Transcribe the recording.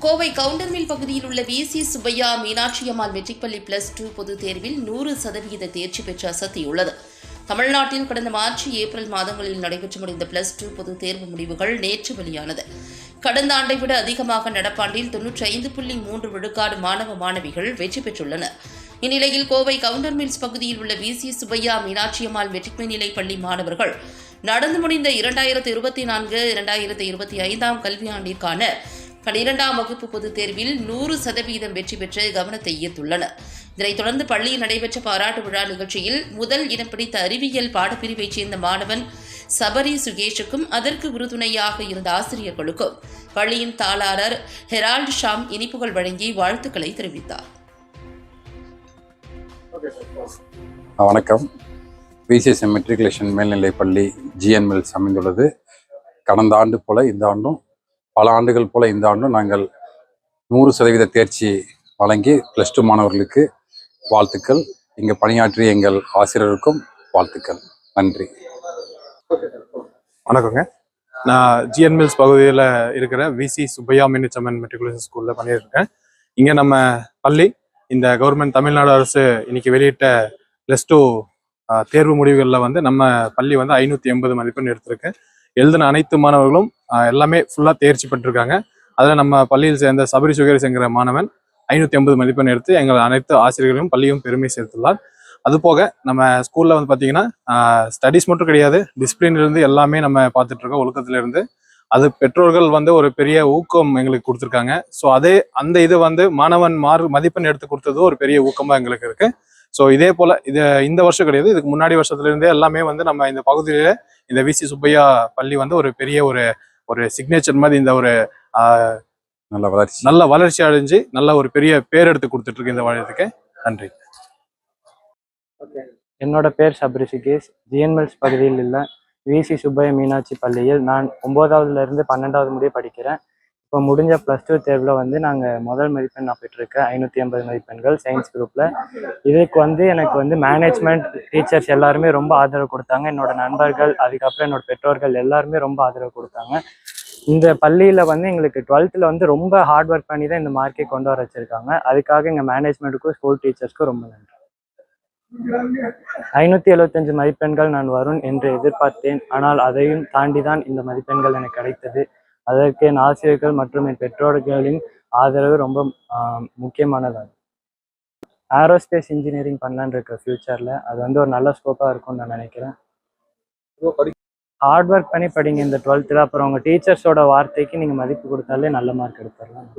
கோவை கவுண்டர்மில் பகுதியில் உள்ள விசி சுப்பையா மீனாட்சி அம்மாள் மெட்ரிக் பள்ளி +2 பொதுத் தேர்வில் 100% தேர்ச்சி பெற்று அசத்தியுள்ளது. தமிழ்நாட்டில் கடந்த மார்ச், ஏப்ரல் மாதங்களில் நடைபெற்று முடிந்த +2 பொதுத் தேர்வு முடிவுகள் நேற்று வெளியானது. கடந்த ஆண்டை விட அதிகமாக நடப்பாண்டில் 95.3% மாணவ மாணவிகள் வெற்றி பெற்றுள்ளனர். இந்நிலையில் கோவை கவுண்டர்மில்ஸ் பகுதியில் உள்ள விசி சுப்பையா மீனாட்சி அம்மாள் மெட்ரிக் மேல்நிலை பள்ளி மாணவர்கள் நடந்து முடிந்த 2024-2025 கல்வியாண்டிற்கான 12ஆம் வகுப்பு பொதுத் தேர்வில் 100% வெற்றி பெற்று கவனத்தை ஈர்த்துள்ளனர். இதனைத் தொடர்ந்து பள்ளியில் நடைபெற்ற பாராட்டு விழா நிகழ்ச்சியில் முதல் இடம் பிடித்த அறிவியல் பாடப்பிரிவைச் சேர்ந்த மாணவன் சபரி சுகேஷுக்கும் அதற்கு உறுதுணையாக இருந்த ஆசிரியர்களுக்கும் பள்ளியின் தாளாளர் ஹெரால்டு ஷாம் இனிப்புகள் வழங்கி வாழ்த்துக்களை தெரிவித்தார். வணக்கம். பிசிஎஸ் மெட்ரிகுலேஷன் மேல்நிலைப் பள்ளி ஜிஎன் மில்ஸ் அமைந்துள்ளது. கடந்த ஆண்டு போல இந்த ஆண்டும், பல ஆண்டுகள் போல இந்த ஆண்டும் நாங்கள் 100% தேர்ச்சி வழங்கி +2 மாணவர்களுக்கு வாழ்த்துக்கள். இங்கு பணியாற்றிய எங்கள் ஆசிரியருக்கும் வாழ்த்துக்கள். நன்றி. வணக்கங்க. நான் ஜிஎன் மில்ஸ் பகுதியில் இருக்கிற விசி சுப்பையா மீனாட்சி அம்மன் மெட்ரிகுலேஷன் ஸ்கூலில் பண்ணியிருக்கேன். இங்கே நம்ம பள்ளி இந்த கவர்மெண்ட் தமிழ்நாடு அரசு இன்னைக்கு வெளியிட்ட +2 தேர்வு முடிவுகளில் நம்ம பள்ளி 580 மதிப்பெண் எடுத்திருக்கு. எழுதின அனைத்து மாணவர்களும் எல்லாமே ஃபுல்லாக தேர்ச்சி பெற்றிருக்காங்க. அதில் நம்ம பள்ளியில் சேர்ந்த சபரி சுகேஷ் என்கிற மாணவன் 580 மதிப்பெண் எடுத்து எங்கள் அனைத்து ஆசிரியர்களும் பள்ளியும் பெருமை சேர்த்துள்ளார். அதுபோக நம்ம ஸ்கூலில் பார்த்தீங்கன்னா ஸ்டடீஸ் மட்டும் கிடையாது, டிசிப்ளின்லேருந்து எல்லாமே நம்ம பார்த்துட்ருக்கோம். ஒழுக்கத்திலேருந்து அது பெற்றோர்கள் ஒரு பெரிய ஊக்கம் எங்களுக்கு கொடுத்துருக்காங்க. ஸோ அந்த இது மாணவன் மதிப்பெண் எடுத்து கொடுத்தது ஒரு பெரிய ஊக்கமாக எங்களுக்கு இருக்கு. ஸோ இதே போல இந்த வருஷம் கிடையாது, இதுக்கு முன்னாடி வருஷத்துலேருந்தே எல்லாமே நம்ம இந்த பகுதியில இந்த விசி சுப்பையா பள்ளி ஒரு பெரிய ஒரு சிக்னேச்சர் மாதிரி இந்த ஒரு நல்ல வளர்ச்சி அடைஞ்சு நல்ல ஒரு பெரிய பேர் எடுத்து கொடுத்துட்டு இருக்கு இந்த வாழ்த்துக்கு. நன்றி. என்னோட பேர் சபரி சுகேஷ். ஜிஎன் மில்ஸ் பகுதியில் உள்ள விசி சுப்பையா மீனாட்சி பள்ளியில் நான் 9ஆவதுலேருந்து 12ஆவது முடிய படிக்கிறேன். இப்போ முடிஞ்ச +2 தேர்வில் நாங்கள் முதல் மதிப்பெண் நான் பெற்றிருக்கேன். 580 மதிப்பெண்கள் சயின்ஸ் குரூப்பில். இதுக்கு எனக்கு மேனேஜ்மெண்ட் டீச்சர்ஸ் எல்லாருமே ரொம்ப ஆதரவு கொடுத்தாங்க. என்னோட நண்பர்கள், அதுக்கப்புறம் என்னோட பெற்றோர்கள் எல்லாருமே ரொம்ப ஆதரவு கொடுத்தாங்க. இந்த பள்ளியில் எங்களுக்கு 12th ரொம்ப ஹார்ட் ஒர்க் பண்ணி தான் இந்த மார்க்கை கொண்டு வர வச்சுருக்காங்க. அதுக்காக எங்கள் மேனேஜ்மெண்ட்டுக்கும் ஸ்கூல் டீச்சர்ஸ்க்கும் ரொம்ப நன்றி. 575 மதிப்பெண்கள் நான் வரும் என்று எதிர்பார்த்தேன். ஆனால் அதையும் தாண்டி தான் இந்த மதிப்பெண்கள் எனக்கு கிடைத்தது. அதற்கு என் ஆசிரியர்கள் மற்றும் என் பெற்றோர்களின் ஆதரவு ரொம்ப முக்கியமானதாகும். ஏரோஸ்பேஸ் இன்ஜினியரிங் பண்ணலான்னு இருக்க ஃபியூச்சரில். அது ஒரு நல்ல ஸ்கோப்பாக இருக்கும்னு நான் நினைக்கிறேன். ஹார்ட் ஒர்க் பண்ணி படிங்க இந்த 12th. அப்புறம் உங்கள் டீச்சர்ஸோட வார்த்தைக்கு நீங்கள் மதிப்பு கொடுத்தாலே நல்ல மார்க் எடுத்துடலாம்.